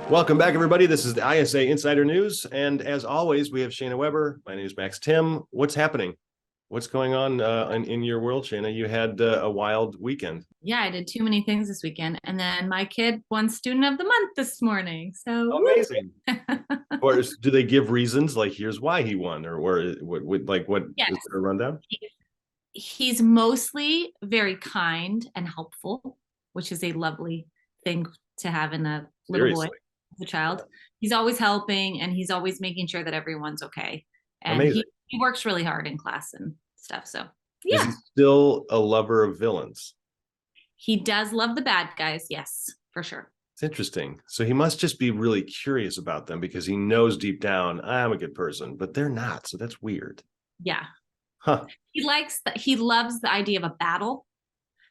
Welcome back, everybody. This is the ISA Insider News. And as always, we have Shayna Weber. My name is Max Tim. What's happening? What's going on in your world, Shayna? You had a wild weekend. Yeah, I did too many things this weekend. And then my kid won Student of the Month this morning. So amazing. Or do they give reasons like here's why he won, or what yes. Is there a rundown? He's mostly very kind and helpful, which is a lovely thing to have in a little boy, a child. He's always helping and he's always making sure that everyone's okay. And he works really hard in class and stuff. So yeah. Is he still a lover of villains? He does love the bad guys, yes, for sure. It's interesting. So he must just be really curious about them because he knows deep down, I'm a good person, but they're not. So that's weird. Yeah. Huh. He loves the idea of a battle.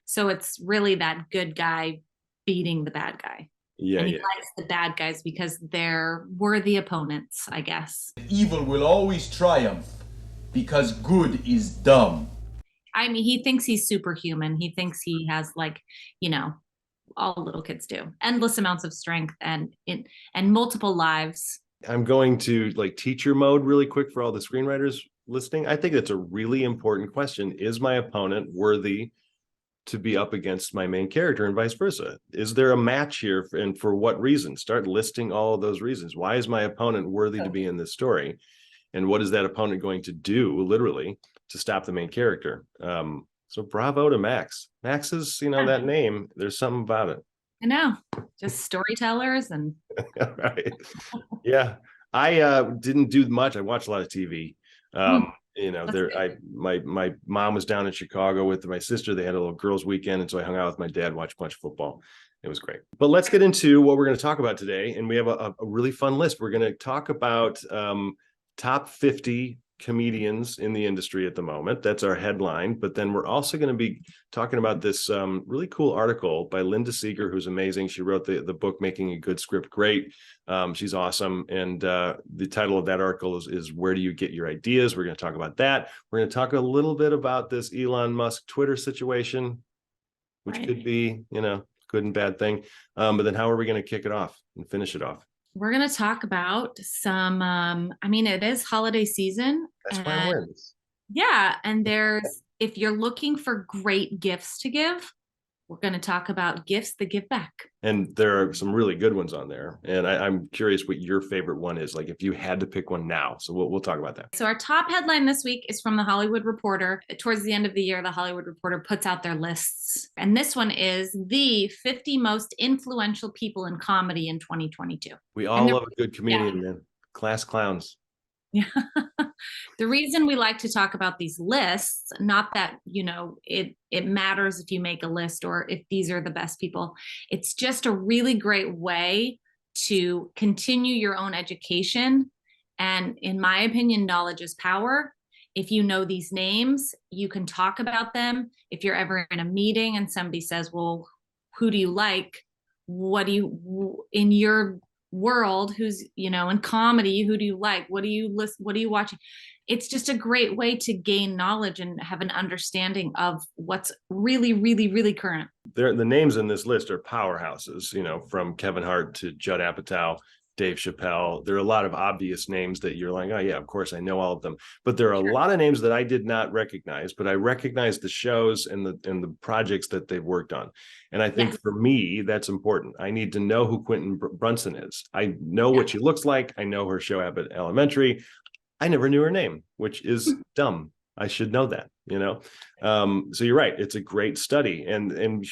So it's really that good guy beating the bad guy. Yeah. And he likes the bad guys because they're worthy opponents, I guess. Evil will always triumph because good is dumb. I mean, he thinks he's superhuman. He thinks he has, like, you know, all little kids do, endless amounts of strength and multiple lives. I'm going to like teacher mode really quick for all the screenwriters listening. I think that's a really important question. Is my opponent worthy to be up against my main character and vice versa? Is there a match here, and for what reason? Start listing all of those reasons. Why is my opponent worthy to be in this story? And what is that opponent going to do, literally, to stop the main character? So bravo to Max. Max is, that name, there's something about it. I know, just storytellers and right. Yeah. I didn't do much. I watched a lot of TV. My mom was down in Chicago with my sister. They had a little girls' weekend, and so I hung out with my dad, watched a bunch of football. It was great. But let's get into what we're going to talk about today. And we have a really fun list. We're going to talk about top 50 comedians in the industry at the moment. That's our headline. But then we're also going to be talking about this really cool article by Linda Seeger, who's amazing. She wrote the book, Making a Good Script Great. She's awesome. And the title of that article is Where Do You Get Your Ideas? We're going to talk about that. We're going to talk a little bit about this Elon Musk Twitter situation, which could be, good and bad thing. But then how are we going to kick it off and finish it off? We're going to talk about some, it is holiday season. That's why I'm wearing this. Yeah. And if you're looking for great gifts to give, we're going to talk about gifts that give back. And there are some really good ones on there. And I'm curious what your favorite one is, like if you had to pick one now. So we'll talk about that. So our top headline this week is from The Hollywood Reporter. Towards the end of the year, The Hollywood Reporter puts out their lists. And this one is the 50 most influential people in comedy in 2022. We all love a good comedian, man. Class clowns. Yeah. The reason we like to talk about these lists, not that, it matters if you make a list or if these are the best people. It's just a really great way to continue your own education. And in my opinion, knowledge is power. If you know these names, you can talk about them. If you're ever in a meeting and somebody says, well, who do you like? What do you, in your world, who's in comedy, who do you like, what do you listen, what are you watching? It's just a great way to gain knowledge and have an understanding of what's really, really, really current. The names in this list are powerhouses, from Kevin Hart to Judd Apatow, Dave Chappelle. There are a lot of obvious names that you're like, oh yeah, of course I know all of them. But there are a lot of names that I did not recognize, but I recognize the shows and the projects that they've worked on. And I think for me, that's important. I need to know who Quentin Brunson is. I know what she looks like. I know her show Abbott Elementary. I never knew her name, which is dumb. I should know that, So you're right. It's a great study. And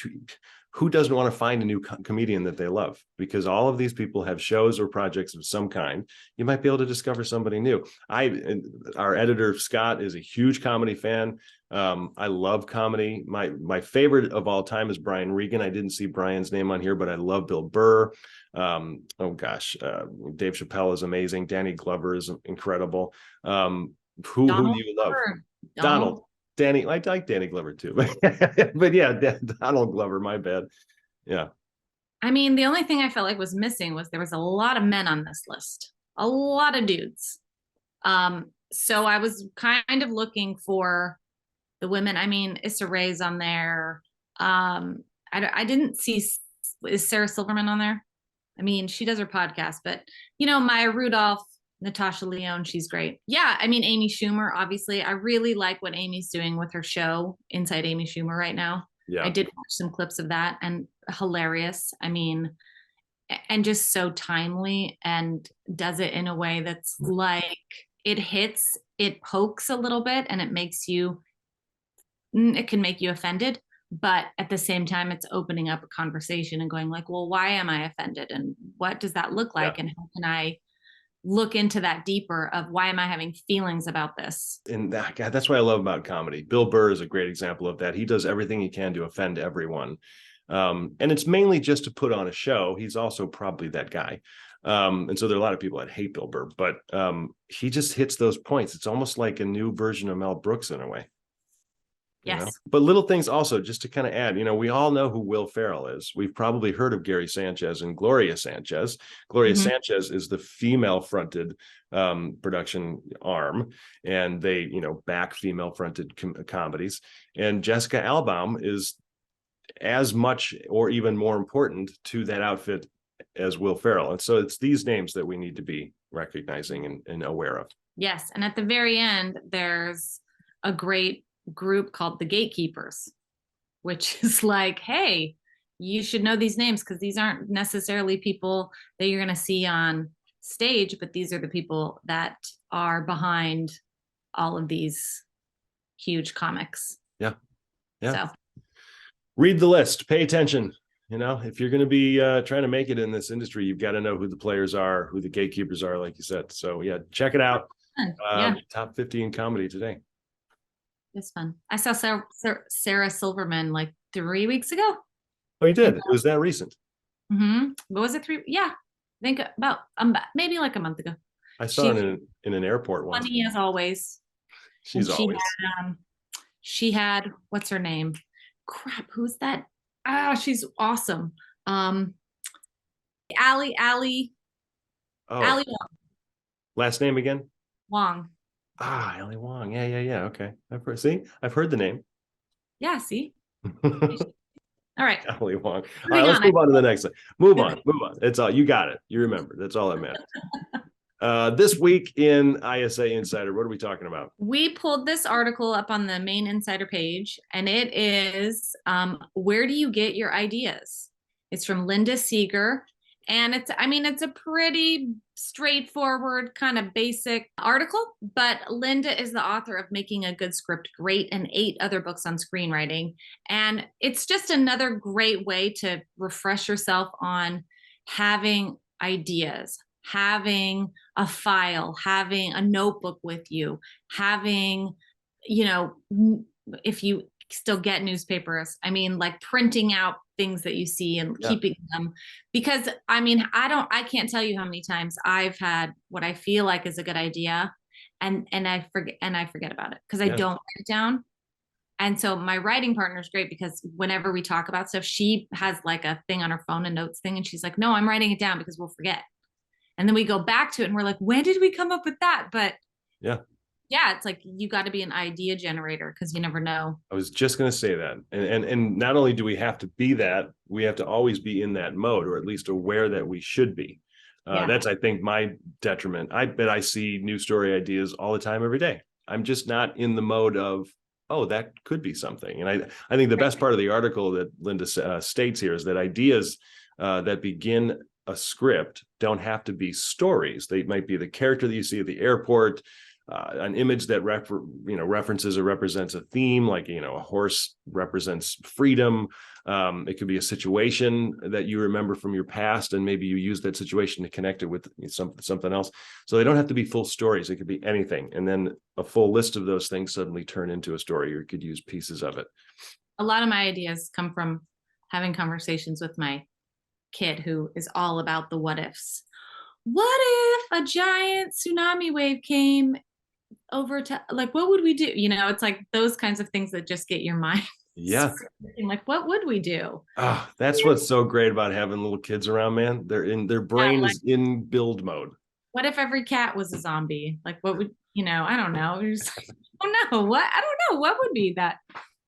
who doesn't want to find a new comedian that they love? Because all of these people have shows or projects of some kind. You might be able to discover somebody new. Our editor, Scott, is a huge comedy fan. I love comedy. My favorite of all time is Brian Regan. I didn't see Brian's name on here, but I love Bill Burr. Dave Chappelle is amazing. Danny Glover is incredible. Who do you love? Donald. Danny, I like Danny Glover too, but yeah, Donald Glover, my bad. Yeah. I mean, the only thing I felt like was missing was there was a lot of men on this list, a lot of dudes. So I was kind of looking for the women. I mean, Issa Rae's on there. I didn't see, is Sarah Silverman on there? I mean, she does her podcast, but you know, Maya Rudolph, Natasha Lyonne, she's great. Yeah, I mean, Amy Schumer, obviously. I really like what Amy's doing with her show, Inside Amy Schumer, right now. I Yeah. did watch some clips of that, and hilarious. I mean, and just so timely, and does it in a way that's like it hits, it pokes a little bit, and it makes you, it can make you offended, but at the same time it's opening up a conversation and going like, well, why am I offended, and what does that look like, Yeah. and how can I look into that deeper of why am I having feelings about this? And God, that's what I love about comedy. Bill Burr is a great example of that. He does everything he can to offend everyone. And it's mainly just to put on a show. He's also probably that guy. And so there are a lot of people that hate Bill Burr, but he just hits those points. It's almost like a new version of Mel Brooks in a way. Yes. But little things also, just to kind of add, we all know who Will Ferrell is. We've probably heard of Gary Sanchez and Gloria Sanchez. Gloria Sanchez is the female fronted production arm, and they, back female fronted comedies. And Jessica Albaum is as much or even more important to that outfit as Will Ferrell. And so it's these names that we need to be recognizing and aware of. Yes. And at the very end, there's a great group called the Gatekeepers, which is like, hey, you should know these names because these aren't necessarily people that you're going to see on stage, but these are the people that are behind all of these huge comics. Yeah. So read the list, pay attention. If you're going to be trying to make it in this industry, you've got to know who the players are, who the gatekeepers are, like you said. So yeah, check it out. Top 50 in comedy today. It's fun. I saw Sarah Silverman like 3 weeks ago. Oh, you did? It was that recent? What was it? I think about maybe like a month ago. I saw her in an airport once. Funny as always. She's always. She had, what's her name? Crap, who's that? She's awesome. Ali Wong. Last name again? Wong. Ali Wong. Yeah. Okay. I've heard the name. Yeah, see? All right. Ali Wong. All right, let's move on to the next one. Move on. It's all, you got it. You remember. That's all that matters. This week in ISA Insider, what are we talking about? We pulled this article up on the main Insider page, and it is where do you get your ideas? It's from Linda Seeger, and it's a pretty straightforward kind of basic article, but Linda is the author of Making a Good Script Great and 8 other books on screenwriting, and it's just another great way to refresh yourself on having ideas, having a file, having a notebook with you, having, if you still get newspapers, like printing out things that you see and keeping them, because I can't tell you how many times I've had what I feel like is a good idea and I forget about it because I don't write it down. And so my writing partner is great because whenever we talk about stuff, she has like a thing on her phone, a notes thing, and she's like, no, I'm writing it down because we'll forget. And then we go back to it and we're like, when did we come up with that? But it's like, you got to be an idea generator because you never know. I was just going to say that. And not only do we have to be that, we have to always be in that mode, or at least aware that we should be. That's, I think, my detriment. I bet I see new story ideas all the time, every day. I'm just not in the mode of, oh, that could be something. And I think the best part of the article that Linda states here is that ideas that begin a script don't have to be stories. They might be the character that you see at the airport, an image that references or represents a theme, like a horse represents freedom. It could be a situation that you remember from your past, and maybe you use that situation to connect it with something else. So they don't have to be full stories. It could be anything, and then a full list of those things suddenly turn into a story, or you could use pieces of it. A lot of my ideas come from having conversations with my kid, who is all about the what ifs. What if a giant tsunami wave came over to, like, what would we do? It's like those kinds of things that just get your mind. Yeah. Like, what would we do? Oh, that's what's so great about having little kids around, man. Their brain is in build mode. What if every cat was a zombie? Like, what would, I don't know. I don't know. What would be that?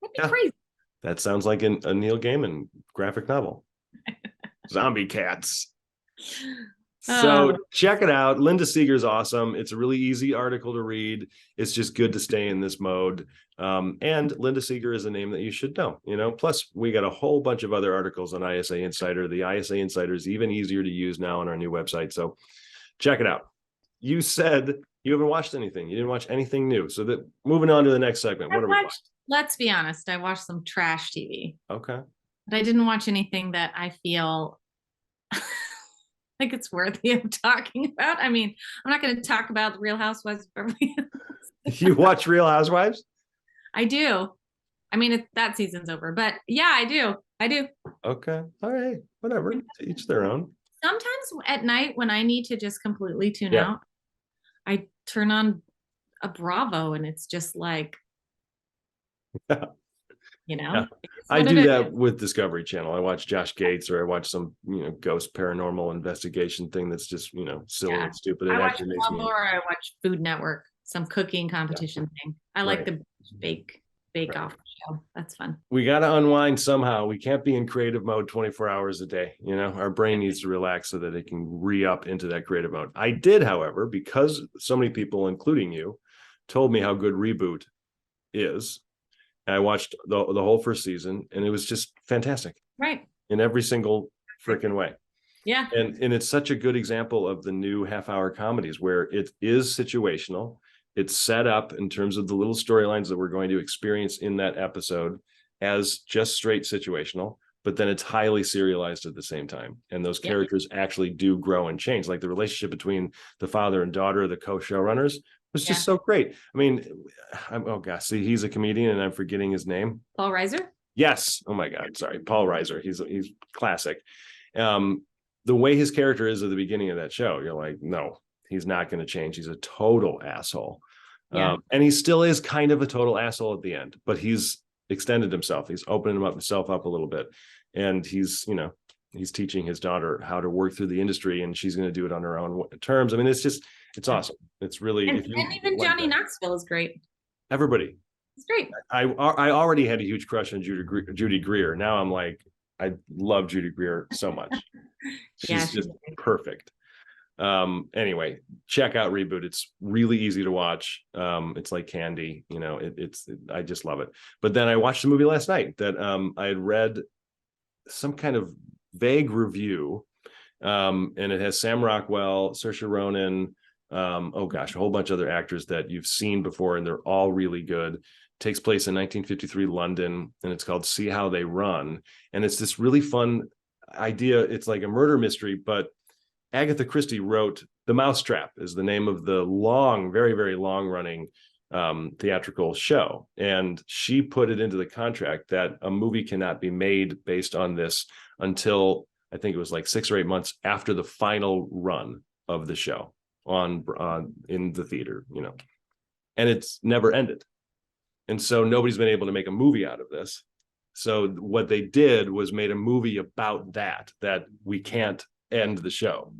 That'd be crazy. That sounds like a Neil Gaiman graphic novel. Zombie cats. So check it out. Linda Seeger's awesome. It's a really easy article to read. It's just good to stay in this mode. And Linda Seeger is a name that you should know, plus we got a whole bunch of other articles on ISA Insider. The ISA Insider is even easier to use now on our new website. So check it out. You said you haven't watched anything. You didn't watch anything new. So that moving on to the next segment. What are we watching? Let's be honest. I watched some trash TV. Okay. But I didn't watch anything that I feel like it's worthy of talking about. I mean, I'm not going to talk about the Real Housewives of Beverly Hills. You watch Real Housewives? I do. I mean, that season's over, but yeah, I do. Okay. All right. Whatever. To each their own. Sometimes at night when I need to just completely tune out, I turn on a Bravo and it's just like, Yeah. I do that with Discovery Channel. I watch Josh Gates, or I watch some, ghost paranormal investigation thing that's just, silly and stupid. It I watch actually makes me. Or I watch Food Network, some cooking competition thing. I like the bake off show. That's fun. We got to unwind somehow. We can't be in creative mode 24 hours a day. Our brain needs to relax so that it can re-up into that creative mode. I did, however, because so many people, including you, told me how good Reboot is. I watched the whole first season, and it was just fantastic. Right. In every single freaking way. Yeah. And it's such a good example of the new half-hour comedies where it is situational. It's set up in terms of the little storylines that we're going to experience in that episode as just straight situational, but then it's highly serialized at the same time. And those characters actually do grow and change. Like the relationship between the father and daughter, the co-showrunners, was just so great. I mean, see, he's a comedian and I'm forgetting his name. Paul Reiser? Yes. Oh my God. Sorry. Paul Reiser. He's classic. The way his character is at the beginning of that show, you're like, no, he's not going to change. He's a total asshole. Yeah. And he still is kind of a total asshole at the end, but he's extended himself. He's opening himself up a little bit. And he's teaching his daughter how to work through the industry, and she's going to do it on her own terms. I mean, it's awesome. It's really, and even Johnny Knoxville is great. Everybody. It's great. I already had a huge crush on Judy Greer. Now I'm like, I love Judy Greer so much. She's just perfect. Anyway, check out Reboot. It's really easy to watch. It's like candy, I just love it. But then I watched a movie last night that I had read some kind of vague review, and it has Sam Rockwell, Saoirse Ronan, a whole bunch of other actors that you've seen before, and they're all really good. It takes place in 1953 London, and it's called See How They Run. And it's this really fun idea. It's like a murder mystery, but Agatha Christie wrote The Mousetrap is the name of the long, very, very long running theatrical show. And she put it into the contract that a movie cannot be made based on this until I think it was like 6 or 8 months after the final run of the show on in the theater, and it's never ended. And so nobody's been able to make a movie out of this. So what they did was made a movie about that we can't end the show.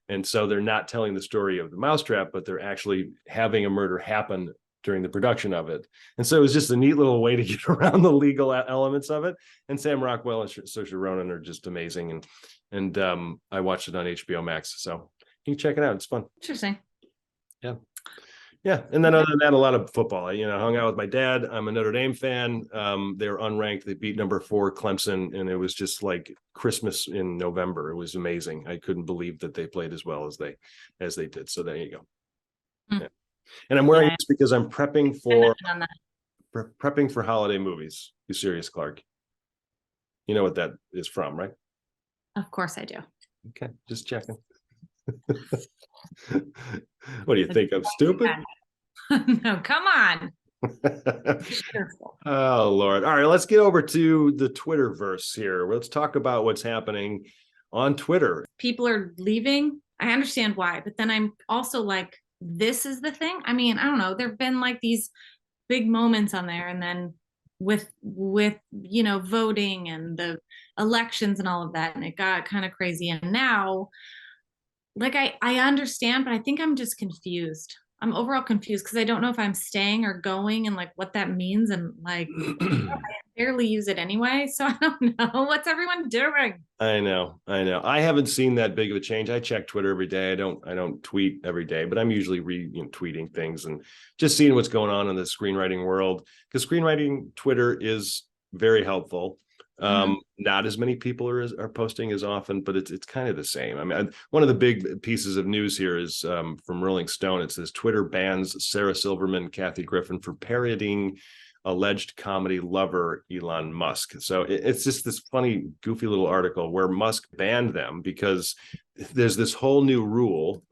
And so they're not telling the story of the mousetrap, but they're actually having a murder happen during the production of it. And so it was just a neat little way to get around the legal elements of it. And Sam Rockwell and Saoirse Ronan are just amazing. And I watched it on HBO Max. So you can check it out. It's fun. Interesting. Yeah. And then other than that, a lot of football. I hung out with my dad. I'm a Notre Dame fan. They were unranked. They beat number 4 Clemson, and it was just like Christmas in November. It was amazing. I couldn't believe that they played as well as they did. So there you go. Yeah. And I'm wearing this because I'm prepping for holiday movies. You serious, Clark? You know what that is from, right? Of course I do. Okay, just checking. What do you think? I'm stupid? No, come on. Oh, Lord. All right, let's get over to the Twitterverse here. Let's talk about what's happening on Twitter. People are leaving. I understand why, but then I'm also like, this is the thing. I mean, I don't know. There've been like these big moments on there, and then with voting and the elections and all of that, and it got kind of crazy. And now, like, I understand, but I think I'm just confused. I'm overall confused because I don't know if I'm staying or going and like what that means. And like, barely use it anyway, so I don't know. What's everyone doing? I know. I haven't seen that big of a change. I check Twitter every day. I don't tweet every day, but I'm usually tweeting things and just seeing what's going on in the screenwriting world. Because screenwriting Twitter is very helpful. Not as many people are posting as often, but it's kind of the same. I mean, one of the big pieces of news here is from Rolling Stone. It says Twitter bans Sarah Silverman, Kathy Griffin for parodying alleged comedy lover Elon Musk. So it's just this funny, goofy little article where Musk banned them because there's this whole new rule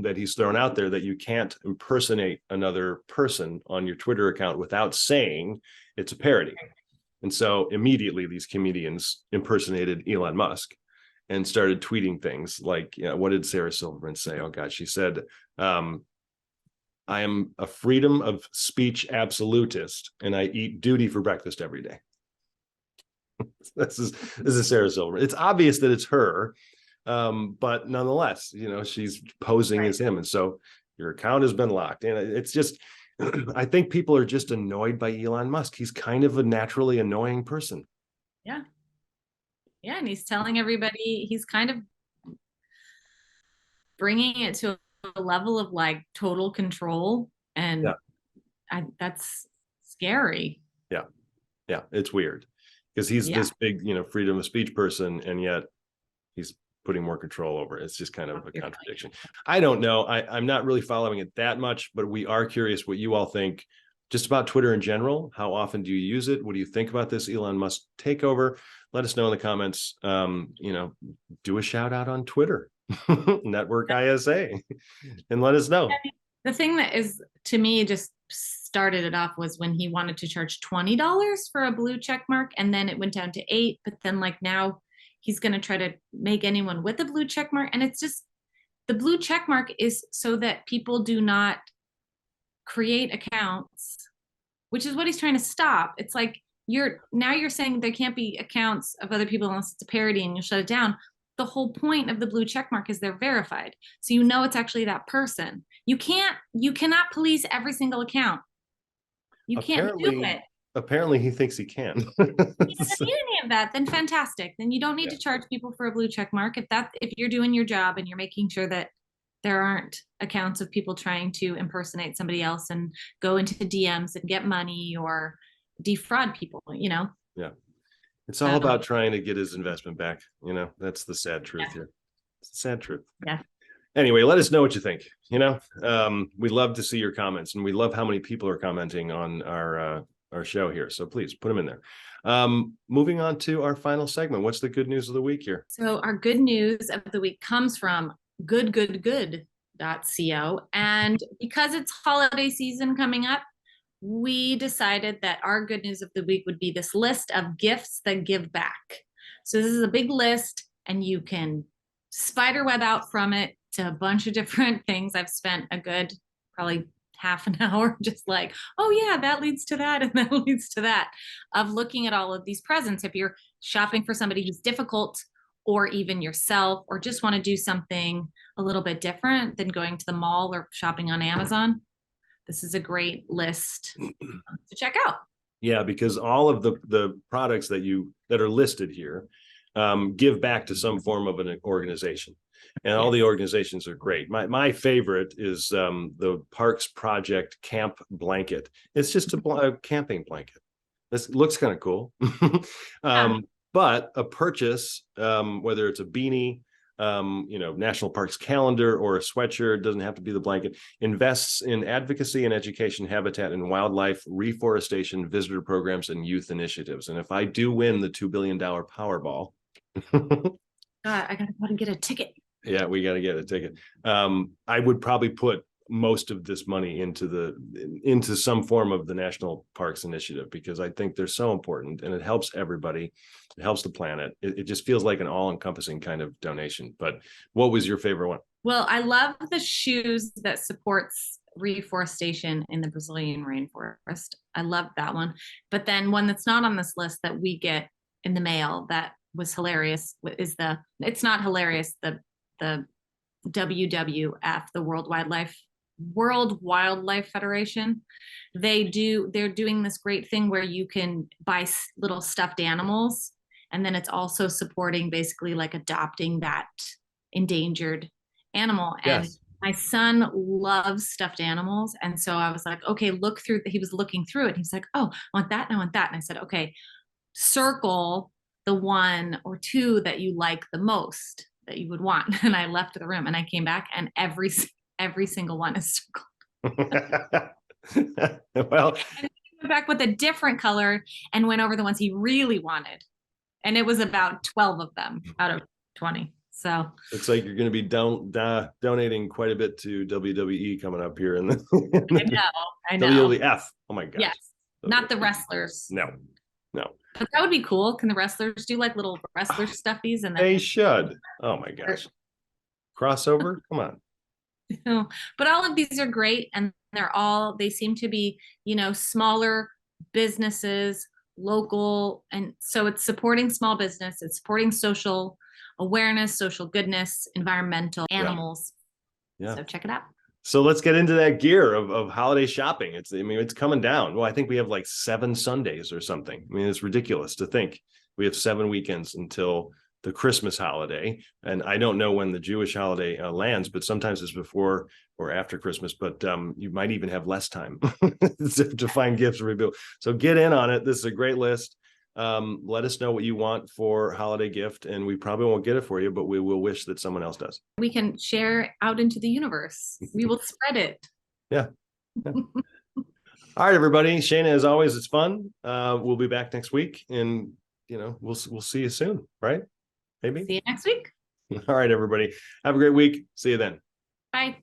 that he's thrown out there that you can't impersonate another person on your Twitter account without saying it's a parody. And so immediately these comedians impersonated Elon Musk and started tweeting things like, what did Sarah Silverman say? Oh God, she said, I am a freedom of speech absolutist, and I eat duty for breakfast every day. This is Sarah Silverman. It's obvious that it's her, but nonetheless, she's posing as him, and so your account has been locked. And it's just, I think people are just annoyed by Elon Musk. He's kind of a naturally annoying person. Yeah, and he's telling everybody, he's kind of bringing it to a level of like total control, and that's scary. Yeah, it's weird because he's this big freedom of speech person, and yet he's putting more control over it. It's just kind of a contradiction. I don't know. I'm not really following it that much, but we are curious what you all think just about Twitter in general. How often do you use it? What do you think about this Elon Musk takeover? Let us know in the comments. Do a shout out on Twitter. Network ISA, and let us know. The thing that is, to me, just started it off was when he wanted to charge $20 for a blue check mark, and then it went down to $8, but then like now he's going to try to make anyone with a blue check mark, and it's just, the blue check mark is so that people do not create accounts, which is what he's trying to stop. It's like you're saying there can't be accounts of other people unless it's a parody and you'll shut it down. The whole point of the blue check mark is they're verified, so it's actually that person. You cannot police every single account. You can't do it. Apparently he thinks he can. He doesn't need any of that. Then fantastic. Then you don't need to charge people for a blue check mark if you're doing your job and you're making sure that there aren't accounts of people trying to impersonate somebody else and go into the DMs and get money or defraud people. Yeah. It's all about trying to get his investment back. That's the sad truth here. It's the sad truth. Yeah. Anyway, let us know what you think. We love to see your comments, and we love how many people are commenting on our show here. So please put them in there. Moving on to our final segment. What's the good news of the week here? So our good news of the week comes from goodgoodgood.co. And because it's holiday season coming up, we decided that our good news of the week would be this list of gifts that give back. So this is a big list, and you can spider web out from it to a bunch of different things. I've spent a good probably half an hour just like, oh yeah, that leads to that and that leads to that, of looking at all of these presents. If you're shopping for somebody who's difficult, or even yourself, or just want to do something a little bit different than going to the mall or shopping on Amazon, this is a great list to check out. Yeah, because all of the products that are listed here give back to some form of an organization, and all the organizations are great. My favorite is the Parks Project Camp Blanket. It's just a camping blanket. This looks kind of cool. But a purchase, whether it's a beanie, National Parks calendar or a sweatshirt, doesn't have to be the blanket, invests in advocacy and education, habitat and wildlife, reforestation, visitor programs, and youth initiatives. And if I do win the $2 billion Powerball, I gotta get a ticket. Yeah, we got to get a ticket. I would probably put most of this money into some form of the National Parks Initiative, because I think they're so important, and it helps everybody. It helps the planet. It just feels like an all-encompassing kind of donation. But what was your favorite one? Well, I love the shoes that supports reforestation in the Brazilian rainforest. I love that one. But then one that's not on this list that we get in the mail that was hilarious is it's not hilarious, the WWF, the World Wildlife World Wildlife Federation. They're doing this great thing where you can buy little stuffed animals, and then it's also supporting basically like adopting that endangered animal. And Yes. my son loves stuffed animals. And so I was like, okay, look through. He was looking through it. He's like, oh, I want that and I want that. And I said, okay, circle the one or two that you like the most that you would want. And I left the room and I came back and every single one is circled. Well, And he went back with a different color and went over the ones he really wanted. And it was about 12 of them out of 20. So looks like you're going to be donating quite a bit to WWE coming up here in the I know. WWF. Oh my gosh. Yes. Not the wrestlers. No. But that would be cool. Can the wrestlers do like little wrestler stuffies? And then They should. Oh my gosh. Crossover? Come on. But all of these are great, and they seem to be, smaller businesses, local, and so it's supporting small business, it's supporting social awareness, social goodness, environmental, animals. Yeah. So check it out. So let's get into that gear of holiday shopping. It's coming down. Well, I think we have like 7 Sundays or something. I mean, it's ridiculous to think we have 7 weekends until the Christmas holiday. And I don't know when the Jewish holiday lands, but sometimes it's before or after Christmas, but you might even have less time to find gifts or rebuild. So get in on it. This is a great list. Let us know what you want for holiday gift, and we probably won't get it for you, but we will wish that someone else does. We can share out into the universe. We will spread it. Yeah. All right, everybody. Shana, as always, it's fun. We'll be back next week, and we'll see you soon, right? Maybe. See you next week. All right, everybody. Have a great week. See you then. Bye.